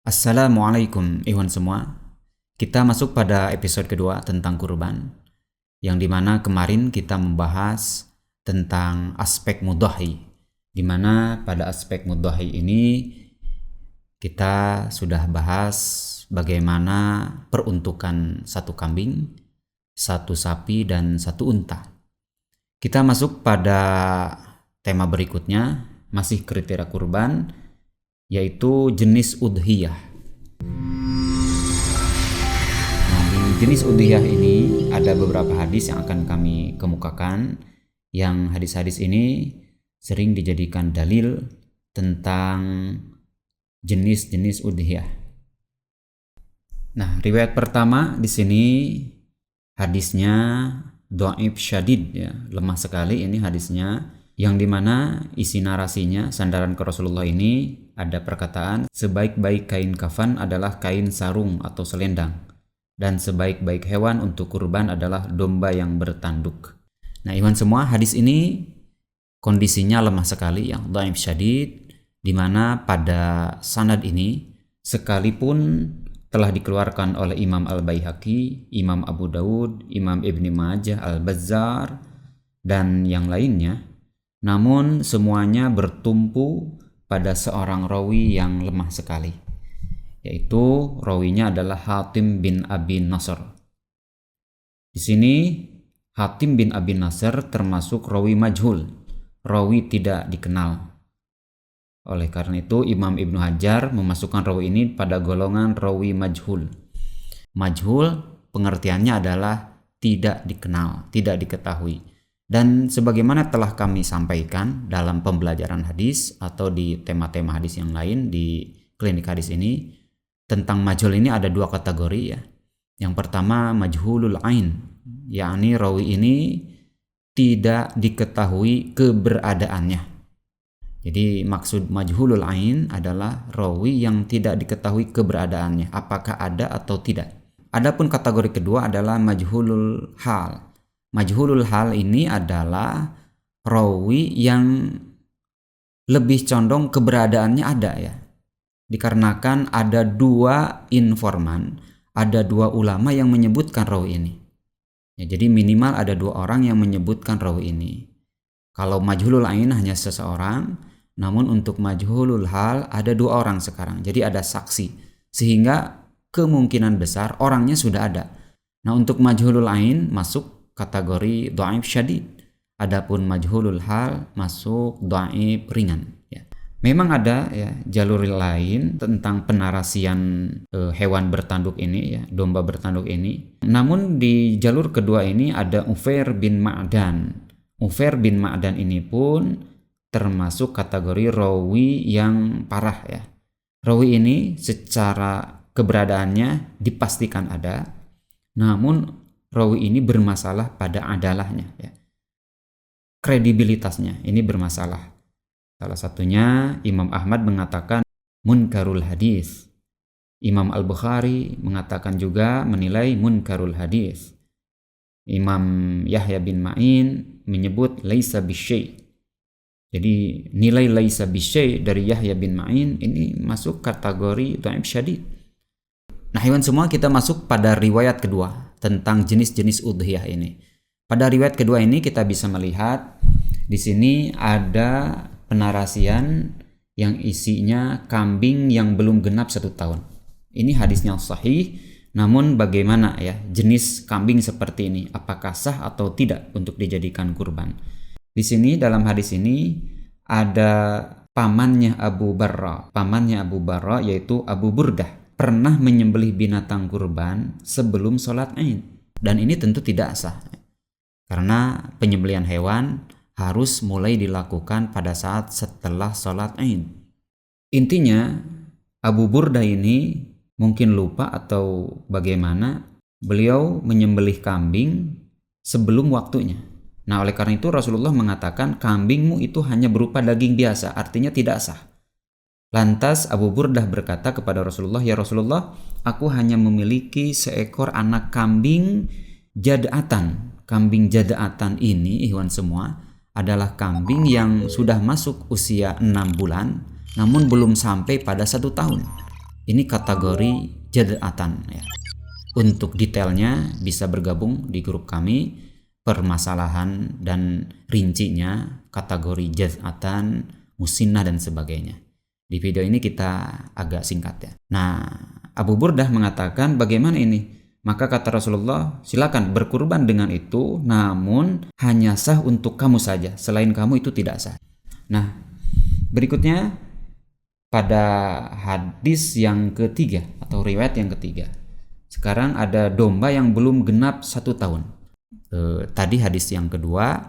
Assalamualaikum ikhwan semua. Kita masuk pada episode kedua tentang kurban, yang dimana kemarin kita membahas tentang aspek mudhahi, dimana pada aspek mudhahi ini kita sudah bahas bagaimana peruntukan satu kambing, satu sapi, dan satu unta. Kita masuk pada tema berikutnya, masih kriteria kurban, yaitu jenis udhiyah. Nah, di jenis udhiyah ini ada beberapa hadis yang akan kami kemukakan, yang hadis-hadis ini sering dijadikan dalil tentang jenis-jenis udhiyah. Nah, riwayat pertama di sini hadisnya dhaif syadid, ya, lemah sekali ini hadisnya, yang dimana isi narasinya sandaran ke Rasulullah ini ada perkataan sebaik-baik kain kafan adalah kain sarung atau selendang, dan sebaik-baik hewan untuk kurban adalah domba yang bertanduk. Nah, ikhwan semua, hadis ini kondisinya lemah sekali, yang dhaif syadid, dimana pada sanad ini sekalipun telah dikeluarkan oleh Imam Al-Baihaqi, Imam Abu Dawud, Imam Ibni Majah, Al-Bazzar, dan yang lainnya, namun semuanya bertumpu pada seorang rawi yang lemah sekali, yaitu rawinya adalah Hatim bin Abi Nasr. Di sini Hatim bin Abi Nasr termasuk rawi majhul, rawi tidak dikenal. Oleh karena itu Imam Ibnu Hajar memasukkan rawi ini pada golongan rawi majhul. Majhul pengertiannya adalah tidak dikenal, tidak diketahui. Dan sebagaimana telah kami sampaikan dalam pembelajaran hadis atau di tema-tema hadis yang lain di klinik hadis ini, tentang majhul ini ada dua kategori, ya. Yang pertama majhulul ain, yakni rawi ini tidak diketahui keberadaannya. Jadi maksud majhulul ain adalah rawi yang tidak diketahui keberadaannya, apakah ada atau tidak. Adapun kategori kedua adalah majhulul hal. Majhulul hal ini adalah rawi yang lebih condong keberadaannya ada, ya. Dikarenakan ada dua informan, ada dua ulama yang menyebutkan rawi ini. Ya, jadi minimal ada dua orang yang menyebutkan rawi ini. Kalau majhulul ain hanya seseorang, namun untuk majhulul hal ada dua orang sekarang. Jadi ada saksi, sehingga kemungkinan besar orangnya sudah ada. Nah, untuk majhulul ain masuk kategori dhaif syadid. Adapun majhulul hal masuk dhaif ringan, ya. Memang ada, ya, jalur lain tentang penarasian hewan bertanduk ini, ya, domba bertanduk ini. Namun di jalur kedua ini ada Ufair bin Ma'dan. Ufair bin Ma'dan ini pun termasuk kategori rawi yang parah, ya. Rawi ini secara keberadaannya dipastikan ada, namun rawi ini bermasalah pada adalahnya, ya. Kredibilitasnya ini bermasalah. Salah satunya Imam Ahmad mengatakan munkarul hadis. Imam Al-Bukhari mengatakan juga menilai munkarul hadis. Imam Yahya bin Ma'in menyebut laisa bisyai. Jadi nilai laisa bisyai dari Yahya bin Ma'in ini masuk kategori dhaif syadid. Nah, hewan semua, kita masuk pada riwayat kedua tentang jenis-jenis udhiyah ini. Pada riwayat kedua ini kita bisa melihat di sini ada penarasian yang isinya kambing yang belum genap 1 tahun. Ini hadisnya sahih, namun bagaimana, ya, jenis kambing seperti ini, apakah sah atau tidak untuk dijadikan kurban? Di sini dalam hadis ini ada pamannya Abu Barra yaitu Abu Burdah pernah menyembelih binatang kurban sebelum sholat Aid, dan ini tentu tidak sah, karena penyembelihan hewan harus mulai dilakukan pada saat setelah sholat Aid. Intinya Abu Burdah ini mungkin lupa atau bagaimana, beliau menyembelih kambing sebelum waktunya. Nah, oleh karena itu Rasulullah mengatakan kambingmu itu hanya berupa daging biasa, artinya tidak sah. Lantas Abu Burdah berkata kepada Rasulullah, "Ya Rasulullah, aku hanya memiliki seekor anak kambing jad'atan." Kambing jad'atan ini, ikhwan semua, adalah kambing yang sudah masuk usia 6 bulan, namun belum sampai pada 1 tahun. ini kategori jad'atan ya. Untuk detailnya bisa bergabung di grup kami, permasalahan dan rincinya, kategori jad'atan, musinnah dan sebagainya. Di video ini kita agak singkat ya. Nah, Abu Burdah mengatakan bagaimana ini? Maka kata Rasulullah, silakan berkurban dengan itu, namun hanya sah untuk kamu saja, selain kamu itu tidak sah. Nah, berikutnya pada hadis yang ketiga atau riwayat yang ketiga. Sekarang ada domba yang belum genap 1 tahun. Tadi hadis yang kedua,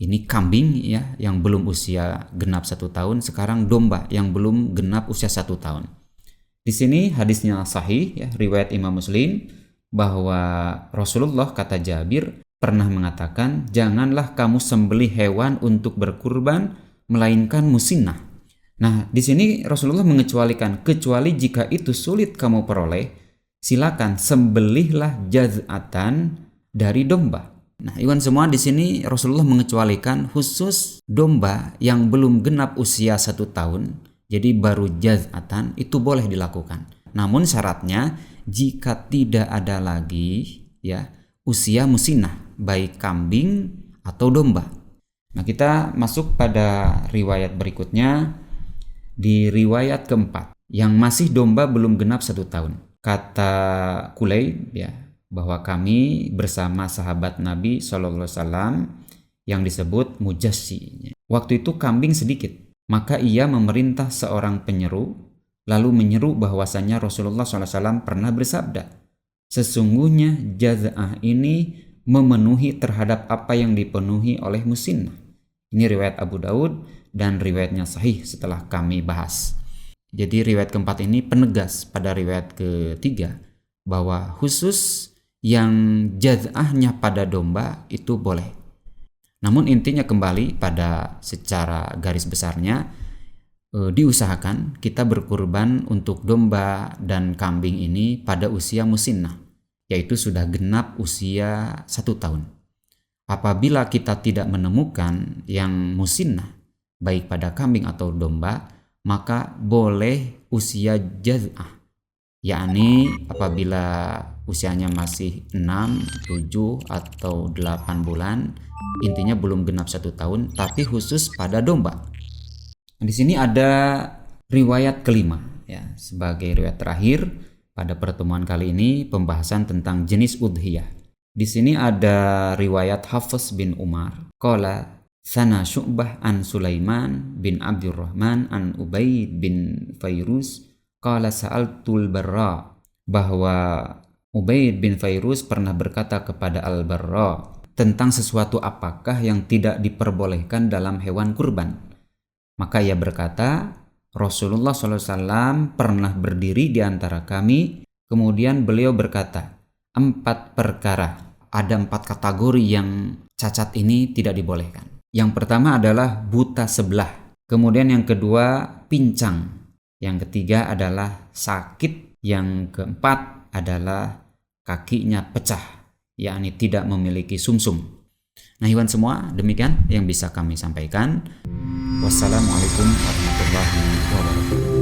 ini kambing ya yang belum usia genap 1 tahun. Sekarang domba yang belum genap usia 1 tahun. Di sini hadisnya sahih ya, riwayat Imam Muslim, bahwa Rasulullah kata Jabir pernah mengatakan, janganlah kamu sembelih hewan untuk berkurban melainkan musinnah. Nah, di sini Rasulullah mengecualikan, kecuali jika itu sulit kamu peroleh, silakan sembelihlah jaz'atan dari domba. Nah, iwan semua di sini Rasulullah mengecualikan khusus domba yang belum genap usia 1 tahun, jadi baru jaz'atan, itu boleh dilakukan. Namun syaratnya jika tidak ada lagi ya usia musinnah, baik kambing atau domba. Nah, kita masuk pada riwayat berikutnya, di riwayat keempat yang masih domba belum genap 1 tahun. Kata Kulayb ya, bahwa kami bersama sahabat Nabi SAW yang disebut Mujassi. Waktu itu kambing sedikit, maka ia memerintah seorang penyeru, lalu menyeru bahwasanya Rasulullah SAW pernah bersabda, sesungguhnya jaz'ah ini memenuhi terhadap apa yang dipenuhi oleh musinnah. Ini riwayat Abu Daud dan riwayatnya sahih setelah kami bahas. Jadi riwayat keempat ini penegas pada riwayat ketiga bahwa khusus yang jaz'ahnya pada domba itu boleh. Namun intinya kembali pada secara garis besarnya, diusahakan kita berkurban untuk domba dan kambing ini pada usia musinnah, yaitu sudah genap usia 1 tahun. Apabila kita tidak menemukan yang musinnah, baik pada kambing atau domba, maka boleh usia jaz'ah, yakni apabila usianya masih 6, 7, atau 8 bulan, intinya belum genap 1 tahun, tapi khusus pada domba. Di sini ada riwayat kelima ya, sebagai riwayat terakhir pada pertemuan kali ini pembahasan tentang jenis udhiyah. Di sini ada riwayat Hafiz bin Umar, qala sana Syu'bah an Sulaiman bin Abdurrahman an Ubaid bin Fairuz, qala sa'altul Barra, bahwa Ubaid bin Fairuz pernah berkata kepada Al-Barra tentang sesuatu apakah yang tidak diperbolehkan dalam hewan kurban. Maka ia berkata, Rasulullah SAW pernah berdiri di antara kami, kemudian beliau berkata, 4 perkara, ada 4 kategori yang cacat ini tidak dibolehkan. Yang pertama adalah buta sebelah, kemudian yang kedua pincang, yang ketiga adalah sakit, yang keempat adalah kakinya pecah, yakni tidak memiliki sumsum. Nah, iwan semua, demikian yang bisa kami sampaikan. Wassalamualaikum warahmatullahi wabarakatuh.